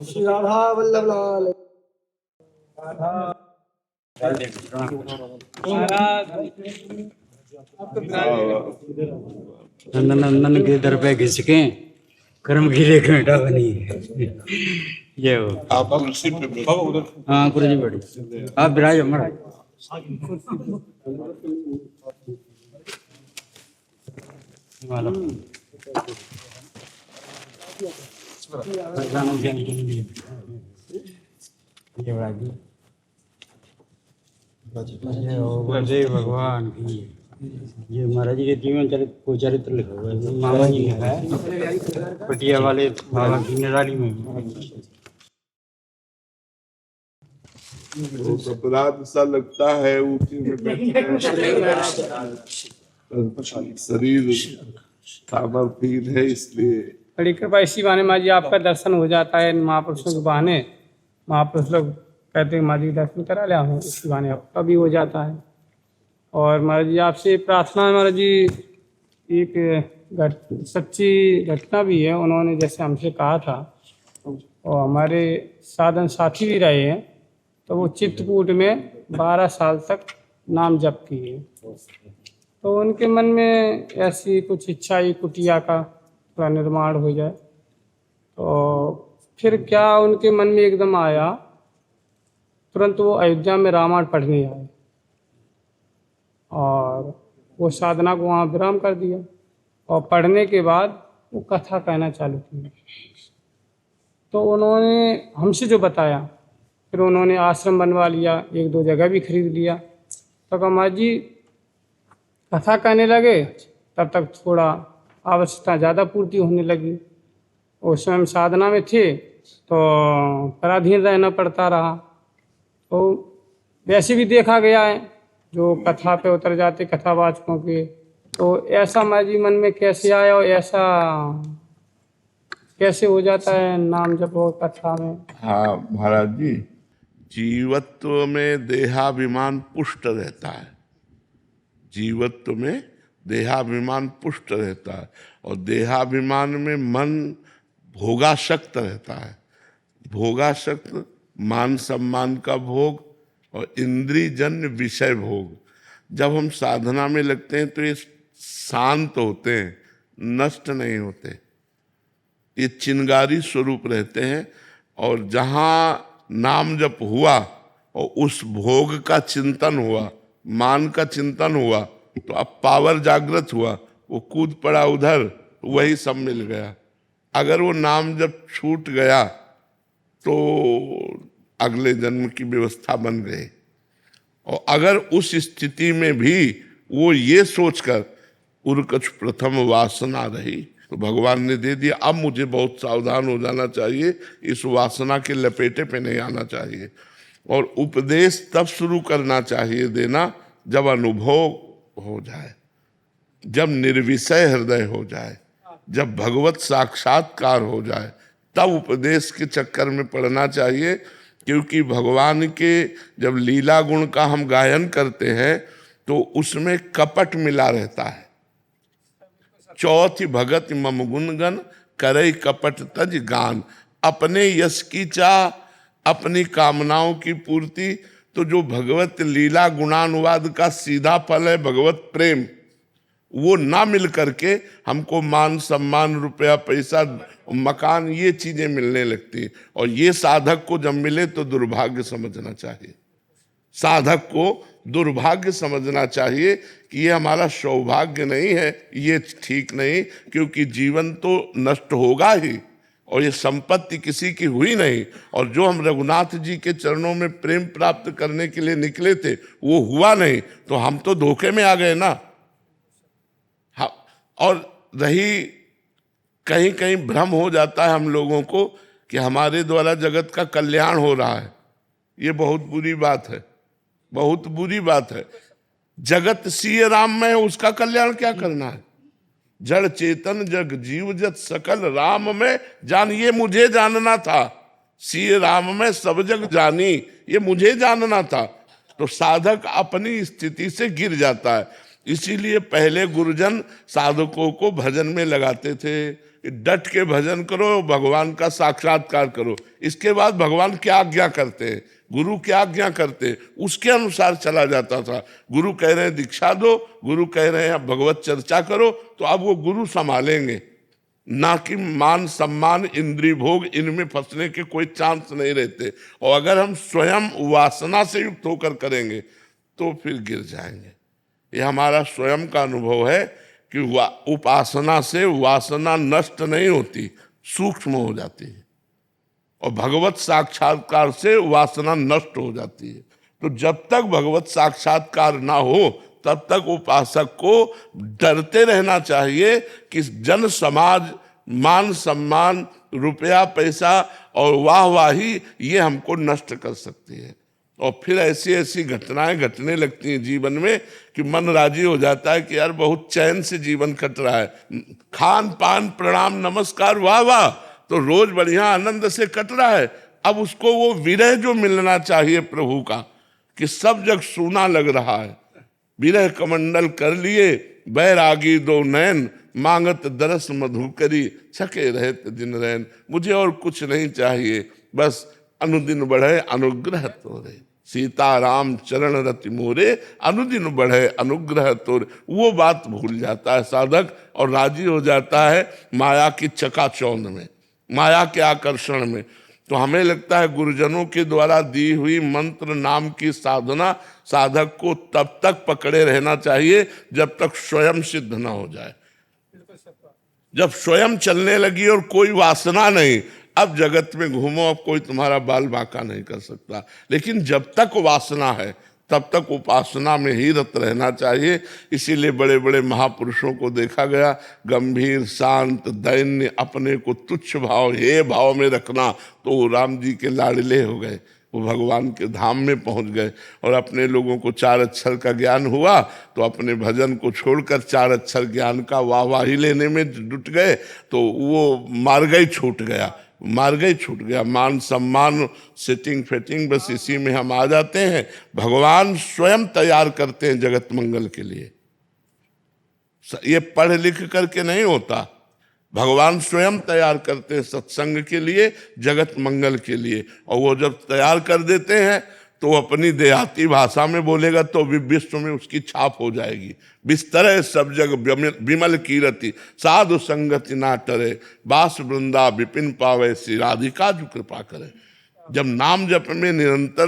श्री राधा वल्लभ लाल। नंदन नंदन के दर पे घिस के कर्म की रेख बेटा बनी है। ये हो आप कुर्सी पे बैठो। हाँ गुरु जी बड़ी आप विराज हमारा ये बड़ा जी जय भगवान की। ये महाराज जी के जीवन चरित्र लिखा हुआ है, मामा जी लिखा है पटिया वाले बाबा की निराली में। वो अपराध सा लगता है ऊँची में बैठे शरीर सामर्थ्य है, इसलिए बड़ी कृपा इसी बहाने माँ जी आपका दर्शन हो जाता है। महापुरुषों के बहाने महापुरुष लोग कहते हैं माँ जी दर्शन करा लिया हूँ, इसी बहाने आपका भी हो जाता है। और महाराज जी आपसे प्रार्थना है महाराज जी, एक सच्ची घटना भी है। उन्होंने जैसे हमसे कहा था और हमारे साधन साथी भी रहे हैं, तो वो चित्रकूट में 12 साल तक नाम जप किए। तो उनके मन में ऐसी कुछ इच्छा ही कुटिया का थोड़ा निर्माण हो जाए। तो फिर क्या उनके मन में एकदम आया, तुरंत वो अयोध्या में रामायण पढ़ने आए और वो साधना को वहाँ विराम कर दिया और पढ़ने के बाद वो कथा कहना चालू की। तो उन्होंने हमसे जो बताया, फिर उन्होंने आश्रम बनवा लिया, 1-2 जगह भी खरीद लिया। तो कहा माँ जी कथा कहने लगे, तब तक थोड़ा आवश्यकता ज़्यादा पूर्ति होने लगी। उस समय साधना में थे तो पराधीन रहना पड़ता रहा। तो वैसे भी देखा गया है जो कथा पे उतर जाते कथावाचकों के, तो ऐसा माँ जी मन में कैसे आया और ऐसा कैसे हो जाता है नाम जप और कथा में? हाँ महाराज जी, जीवत्व में देहाभिमान पुष्ट रहता है। जीवत्व में देहाभिमान पुष्ट रहता है और देहाभिमान में मन भोगासक्त रहता है। भोगासक्त मान सम्मान का भोग और इंद्रिय जन्य विषय भोग। जब हम साधना में लगते हैं तो ये शांत होते हैं, नष्ट नहीं होते, ये चिंगारी स्वरूप रहते हैं। और जहाँ नाम जप हुआ और उस भोग का चिंतन हुआ, मान का चिंतन हुआ, तो अब पावर जागृत हुआ, वो कूद पड़ा उधर, वही सब मिल गया। अगर वो नाम जब छूट गया तो अगले जन्म की व्यवस्था बन गई। और अगर उस स्थिति में भी वो ये सोचकर उर्कछ प्रथम वासना रही तो भगवान ने दे दिया, अब मुझे बहुत सावधान हो जाना चाहिए, इस वासना के लपेटे पे नहीं आना चाहिए। और उपदेश तब शुरू करना चाहिए देना जब अनुभव हो जाए, जब निर्विषय हृदय हो जाए, जब भगवत साक्षात्कार हो जाए, तब उपदेश के चक्कर में पड़ना चाहिए। क्योंकि भगवान के जब लीला गुण का हम गायन करते हैं तो उसमें कपट मिला रहता है। चौथी भगत मम गुणगन करे कपट तज गान। अपने यश की चाह, अपनी कामनाओं की पूर्ति, तो जो भगवत लीला गुणानुवाद का सीधा फल है भगवत प्रेम, वो ना मिल करके हमको मान सम्मान, रुपया पैसा, मकान, ये चीजें मिलने लगती हैं। और ये साधक को जब मिले तो दुर्भाग्य समझना चाहिए। साधक को दुर्भाग्य समझना चाहिए कि ये हमारा सौभाग्य नहीं है, ये ठीक नहीं, क्योंकि जीवन तो नष्ट होगा ही और ये संपत्ति किसी की हुई नहीं। और जो हम रघुनाथ जी के चरणों में प्रेम प्राप्त करने के लिए निकले थे वो हुआ नहीं, तो हम तो धोखे में आ गए ना। और रही कहीं कहीं भ्रम हो जाता है हम लोगों को कि हमारे द्वारा जगत का कल्याण हो रहा है। ये बहुत बुरी बात है, बहुत बुरी बात है। जगत सिय राम में है, उसका कल्याण क्या करना है? जड़ चेतन जग जीव जत सकल राम में जान, ये मुझे जानना था। सिय राम में सब जग जानी, ये मुझे जानना था। तो साधक अपनी स्थिति से गिर जाता है। इसीलिए पहले गुरुजन साधकों को भजन में लगाते थे, डट के भजन करो, भगवान का साक्षात्कार करो। इसके बाद भगवान क्या आज्ञा करते हैं, गुरु क्या आज्ञा करते, उसके अनुसार चला जाता था। गुरु कह रहे हैं दीक्षा दो, गुरु कह रहे हैं भगवत चर्चा करो, तो अब वो गुरु संभालेंगे, ना कि मान सम्मान इंद्रिय भोग, इनमें फंसने के कोई चांस नहीं रहते। और अगर हम स्वयं वासना से युक्त होकर करेंगे तो फिर गिर जाएंगे। ये हमारा स्वयं का अनुभव है कि उपासना से वासना नष्ट नहीं होती, सूक्ष्म हो जाती है, और भगवत साक्षात्कार से वासना नष्ट हो जाती है। तो जब तक भगवत साक्षात्कार ना हो तब तक उपासक को डरते रहना चाहिए कि जन समाज, मान सम्मान, रुपया पैसा और वाहवाही ये हमको नष्ट कर सकती है। और फिर ऐसी ऐसी घटनाएं घटने लगती हैं जीवन में कि मन राजी हो जाता है कि यार बहुत चैन से जीवन कट रहा है, खान पान प्रणाम नमस्कार वाह वाह, तो रोज बढ़िया आनंद से कट रहा है। अब उसको वो विरह जो मिलना चाहिए प्रभु का, कि सब जग सूना लग रहा है, विरह कमंडल कर लिए बैरागी दो नैन, मांगत दरस मधुकरी छके रहत दिन रैन। मुझे और कुछ नहीं चाहिए, बस अनुदिन बढ़े अनुग्रह तोरे, सीता राम चरण रति मोरे, अनुदिन बढ़े अनुग्रह तोरे। वो बात भूल जाता है साधक और राजी हो जाता है माया की चकाचौंध में, माया के आकर्षण में। तो हमें लगता है गुरुजनों के द्वारा दी हुई मंत्र नाम की साधना साधक को तब तक पकड़े रहना चाहिए जब तक स्वयं सिद्ध ना हो जाए। जब स्वयं चलने लगी और कोई वासना नहीं, अब जगत में घूमो, अब कोई तुम्हारा बाल बांका नहीं कर सकता। लेकिन जब तक वासना है तब तक उपासना में ही रत रहना चाहिए। इसीलिए बड़े बड़े महापुरुषों को देखा गया, गंभीर शांत दैन्य, अपने को तुच्छ भाव हे भाव में रखना, तो वो राम जी के लाडले हो गए, वो भगवान के धाम में पहुंच गए। और अपने लोगों को 4 अक्षर का ज्ञान हुआ तो अपने भजन को छोड़कर 4 अक्षर ज्ञान का वाहवाही लेने में जुट गए, तो वो मार्ग ही छूट गया, मार्ग ही छूट गया। मान सम्मान सेटिंग फेटिंग बस इसी में हम आ जाते हैं। भगवान स्वयं तैयार करते हैं जगत मंगल के लिए, ये पढ़ लिख करके नहीं होता। भगवान स्वयं तैयार करते हैं सत्संग के लिए, जगत मंगल के लिए। और वो जब तैयार कर देते हैं तो अपनी देहाती भाषा में बोलेगा तो विश्व में उसकी छाप हो जाएगी। बिस्तर सब जग विमल कीरति, साधु संगति ना टरे, बास वृंदा विपिन पावे, श्री राधिका जो कृपा करे। जब नाम जप में निरंतर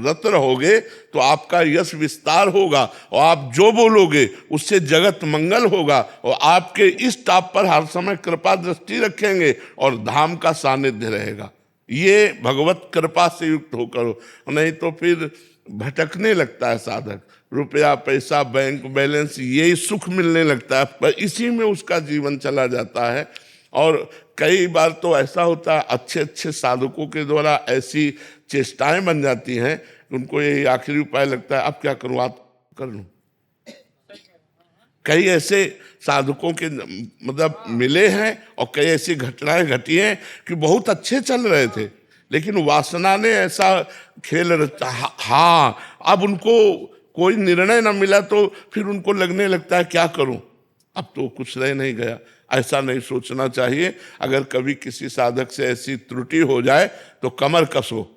रत रहोगे तो आपका यश विस्तार होगा, और आप जो बोलोगे उससे जगत मंगल होगा, और आपके इस टाप पर हर समय कृपा दृष्टि रखेंगे और धाम का सानिध्य रहेगा। ये भगवत कृपा से युक्त होकर, नहीं तो फिर भटकने लगता है साधक। रुपया पैसा बैंक बैलेंस यही सुख मिलने लगता है, पर इसी में उसका जीवन चला जाता है। और कई बार तो ऐसा होता है अच्छे अच्छे साधकों के द्वारा ऐसी चेष्टाएं बन जाती हैं, उनको ये आखिरी उपाय लगता है अब क्या करूं, आप कर लूं। कई ऐसे साधकों के मतलब मिले हैं और कई ऐसी घटनाएं घटी हैं कि बहुत अच्छे चल रहे थे, लेकिन वासना ने ऐसा खेल रचा। हाँ, अब उनको कोई निर्णय न मिला तो फिर उनको लगने लगता है क्या करूं, अब तो कुछ रह नहीं गया। ऐसा नहीं सोचना चाहिए। अगर कभी किसी साधक से ऐसी त्रुटि हो जाए तो कमर कसो,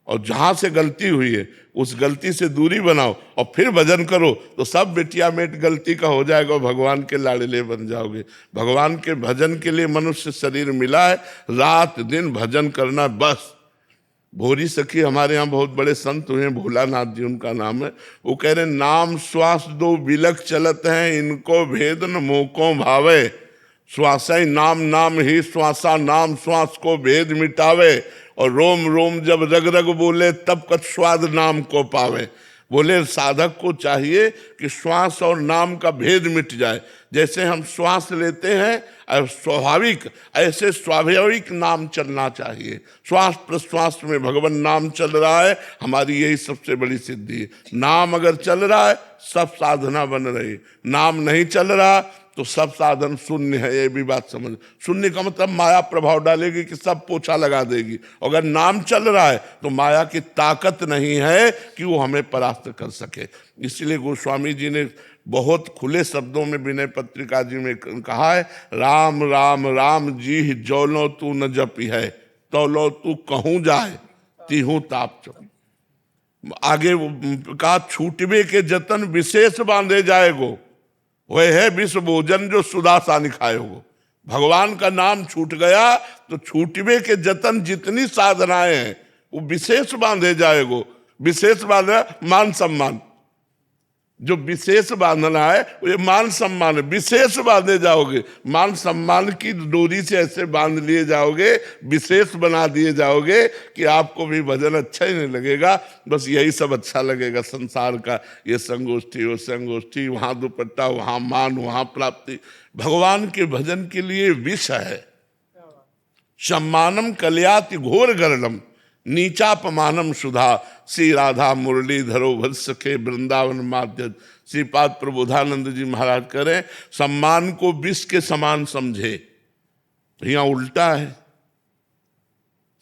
और जहाँ से गलती हुई है उस गलती से दूरी बनाओ और फिर भजन करो, तो सब बेटिया मेट गलती का हो जाएगा और भगवान के लाडले बन जाओगे। भगवान के भजन के लिए मनुष्य शरीर मिला है, रात दिन भजन करना बस। भोरी सखी हमारे यहाँ बहुत बड़े संत हुए, भोलानाथ जी उनका नाम है, वो कह रहे नाम श्वास दो बिलक चलत हैं, इनको भेद न मोको भावे, श्वासा नाम नाम ही श्वासा नाम श्वास को भेद मिटावे, और रोम रोम जब रग रग बोले तब कत स्वाद नाम को पावे। बोले साधक को चाहिए कि श्वास और नाम का भेद मिट जाए। जैसे हम श्वास लेते हैं स्वाभाविक, ऐसे स्वाभाविक नाम चलना चाहिए। श्वास प्रश्वास में भगवान नाम चल रहा है, हमारी यही सबसे बड़ी सिद्धि है। नाम अगर चल रहा है सब साधना बन रही, नाम नहीं चल रहा तो सब साधन शून्य है। ये भी बात समझ, शून्य का मतलब माया प्रभाव डालेगी कि सब पोछा लगा देगी। अगर नाम चल रहा है तो माया की ताकत नहीं है कि वो हमें परास्त कर सके। इसलिए गोस्वामी जी ने बहुत खुले शब्दों में विनय पत्रिका जी में कहा है, राम राम राम जी जौलो तू न जपी है, तौलो तू कहूँ जाए तीहूँ ताप चप। आगे कहा, छूटबे के जतन विशेष बांधे जाएगो, वह है विश्व भोजन जो सुधा सानि खाएगो। भगवान का नाम छूट गया तो छूटबे के जतन जितनी साधनाएं हैं वो विशेष बांधे जाएगो। विशेष बांधना मान सम्मान, जो विशेष बांधना है वो ये मान सम्मान है। विशेष बांधे जाओगे, मान सम्मान की डोरी से ऐसे बांध लिए जाओगे, विशेष बना दिए जाओगे कि आपको भी भजन अच्छा ही नहीं लगेगा, बस यही सब अच्छा लगेगा संसार का, ये संगोष्ठी वो संगोष्ठी, वहाँ दुपट्टा वहाँ मान वहाँ प्राप्ति। भगवान के भजन के लिए विष है। सम्मानम कल्याति घोर गरलम नीचापमानम सुधा, श्री राधा मुरलीधरो भत्सखे वृंदावन माध्य। श्रीपाद प्रबोधानंद जी महाराज करें, सम्मान को विष के समान समझे, यहाँ उल्टा है।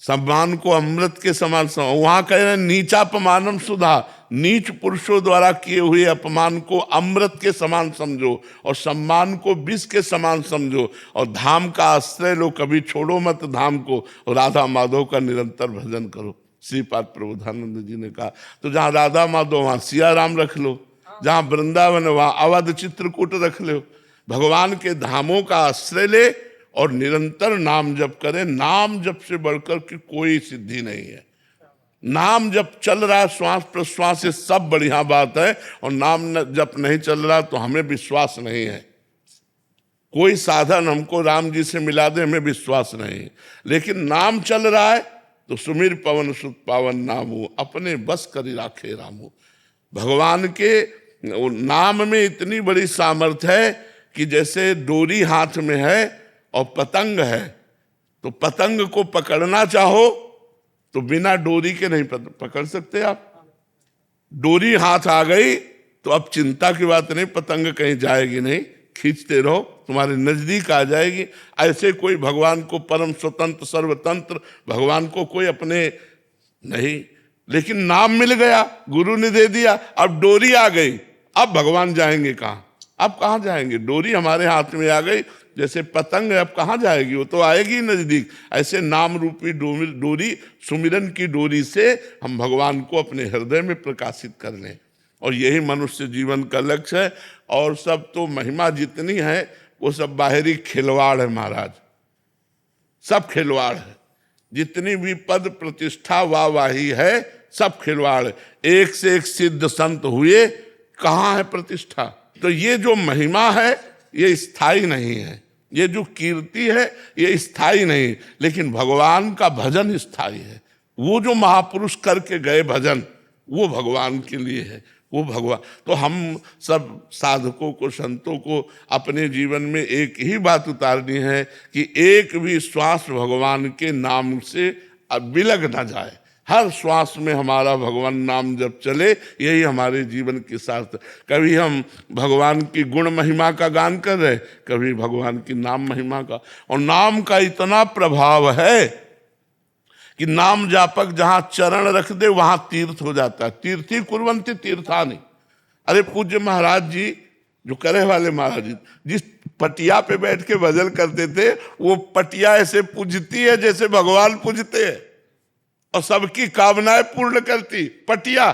सम्मान को अमृत के समान समझ, वहां कह रहे हैं नीचापमानम सुधा, नीच पुरुषों द्वारा किए हुए अपमान को अमृत के समान समझो और सम्मान को विष के समान समझो, और धाम का आश्रय लो, कभी छोड़ो मत धाम को, और राधा माधव का निरंतर भजन करो। श्रीपाद प्रबोधानंद जी ने कहा, तो जहाँ राधा माधव वहाँ सिया राम रख लो, जहाँ वृंदावन वहाँ अवध चित्रकूट रख लो। भगवान के धामों का आश्रय ले और निरंतर नाम जप करें। नाम जप से बढ़कर की कोई सिद्धि नहीं है। नाम जप चल रहा है श्वास प्रश्वास से सब बढ़िया बात है, और नाम जप नहीं चल रहा तो हमें विश्वास नहीं है। कोई साधन हमको राम जी से मिला दे, हमें विश्वास नहीं है। लेकिन नाम चल रहा है तो सुमिर पवन सुत पावन नामो, अपने बस करी राखे रामो। भगवान के नाम में इतनी बड़ी सामर्थ्य है कि जैसे डोरी हाथ में है और पतंग है, तो पतंग को पकड़ना चाहो तो बिना डोरी के नहीं पकड़ सकते आप। डोरी हाथ आ गई तो अब चिंता की बात नहीं, पतंग कहीं जाएगी नहीं, खींचते रहो, तुम्हारे नजदीक आ जाएगी। ऐसे कोई भगवान को परम स्वतंत्र सर्वतंत्र भगवान को कोई अपने नहीं, लेकिन नाम मिल गया, गुरु ने दे दिया, अब डोरी आ गई, अब भगवान जाएंगे कहाँ? अब कहाँ जाएंगे? डोरी हमारे हाथ में आ गई, जैसे पतंग है, अब कहाँ जाएगी? वो तो आएगी नजदीक। ऐसे नाम रूपी डोरी, सुमिरन की डोरी से हम भगवान को अपने हृदय में प्रकाशित कर लें, और यही मनुष्य जीवन का लक्ष्य है। और सब तो महिमा जितनी है वो सब बाहरी खिलवाड़ है महाराज, सब खिलवाड़ है। जितनी भी पद प्रतिष्ठा वाहवाही है सब खिलवाड़ है। एक से एक सिद्ध संत हुए, कहाँ है प्रतिष्ठा? तो ये जो महिमा है ये स्थायी नहीं है, ये जो कीर्ति है ये स्थायी नहीं, लेकिन भगवान का भजन स्थायी है। वो जो महापुरुष करके गए भजन वो भगवान के लिए है, वो भगवान। तो हम सब साधकों को, संतों को अपने जीवन में एक ही बात उतारनी है कि एक भी श्वास भगवान के नाम से विलग ना जाए। हर श्वास में हमारा भगवान नाम जब चले, यही हमारे जीवन के साथ। कभी हम भगवान की गुण महिमा का गान कर रहे, कभी भगवान की नाम महिमा का। और नाम का इतना प्रभाव है कि नाम जापक जहां चरण रख दे वहां तीर्थ हो जाता है। तीर्थी कुर्वन्ति तीर्थानि। अरे पूज्य महाराज जी, जो करे वाले महाराज जी, जिस पटिया पे बैठ के भजन करते थे, वो पटिया ऐसे पूजती है जैसे भगवान पूजते हैं, और सबकी कामनाएं पूर्ण करती। पटिया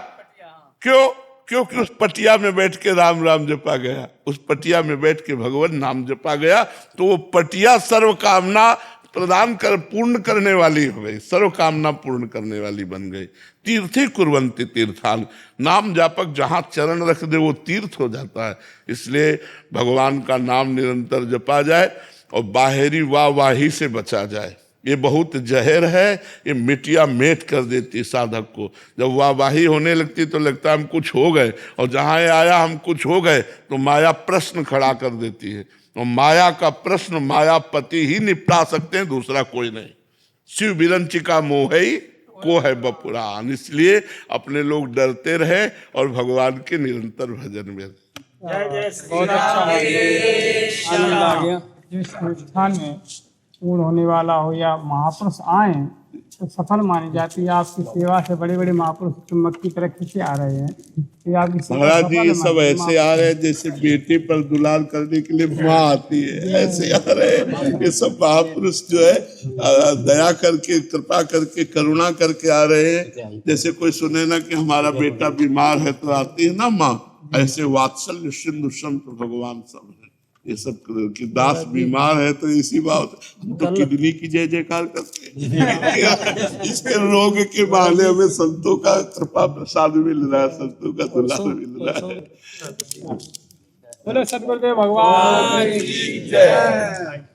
क्यों? क्योंकि उस पटिया में बैठ के राम राम जपा गया, उस पटिया में बैठ के भगवान नाम जपा गया, तो वो पटिया सर्व कामना प्रदान कर पूर्ण करने वाली हो गई, सर्व कामना पूर्ण करने वाली बन गई। तीर्थी कुर्वन्ति तीर्थान। नाम जापक जहां चरण रख दे वो तीर्थ हो जाता है। इसलिए भगवान का नाम निरंतर जपा जाए और बाहरी वाहवाही से बचा जाए। ये बहुत जहर है, ये मिटिया मेट कर देती साधक को। जब वाहवाही होने लगती तो लगता है हम कुछ हो गए, और जहाँ ये आया हम कुछ हो गए तो माया प्रश्न खड़ा कर देती है। और माया का प्रश्न मायापति ही निपटा सकते हैं, दूसरा कोई नहीं। शिव विरंचिका मोहई को है बपुरान। इसलिए अपने लोग डरते रहे और भगवान के निरंतर भजन में। बहुत अच्छा आनंद आ गया। जिस अनुष्ठान में पूर्ण होने वाला हो या महापुरुष आए तो सफल मानी जाती है। आपकी सेवा से बड़े बड़े महापुरुष चुम्बक की तरह खींचे आ रहे हैं। ये आपकी सेवा महाराज जी सफल ये है, सब ऐसे आ रहे हैं जैसे बेटे पर दुलार करने के लिए माँ आती है, ऐसे आ रहे हैं। ये सब महापुरुष जो है दया करके, कृपा करके, करुणा करके आ रहे हैं। जैसे कोई सुने ना कि हमारा बेटा बीमार है तो आती है ना माँ, ऐसे वात्सल्य सिंधु संत भगवान सब है। ये सब कि दास बीमार है तो इसी बात हम तो किडनी की जय जयकार करते हैं। इसके रोग के बहाने हमें संतों का कृपा प्रसाद मिल रहा है, संतों का दुलार मिल रहा है। बोलो सतगुरुदेव भगवान की जय।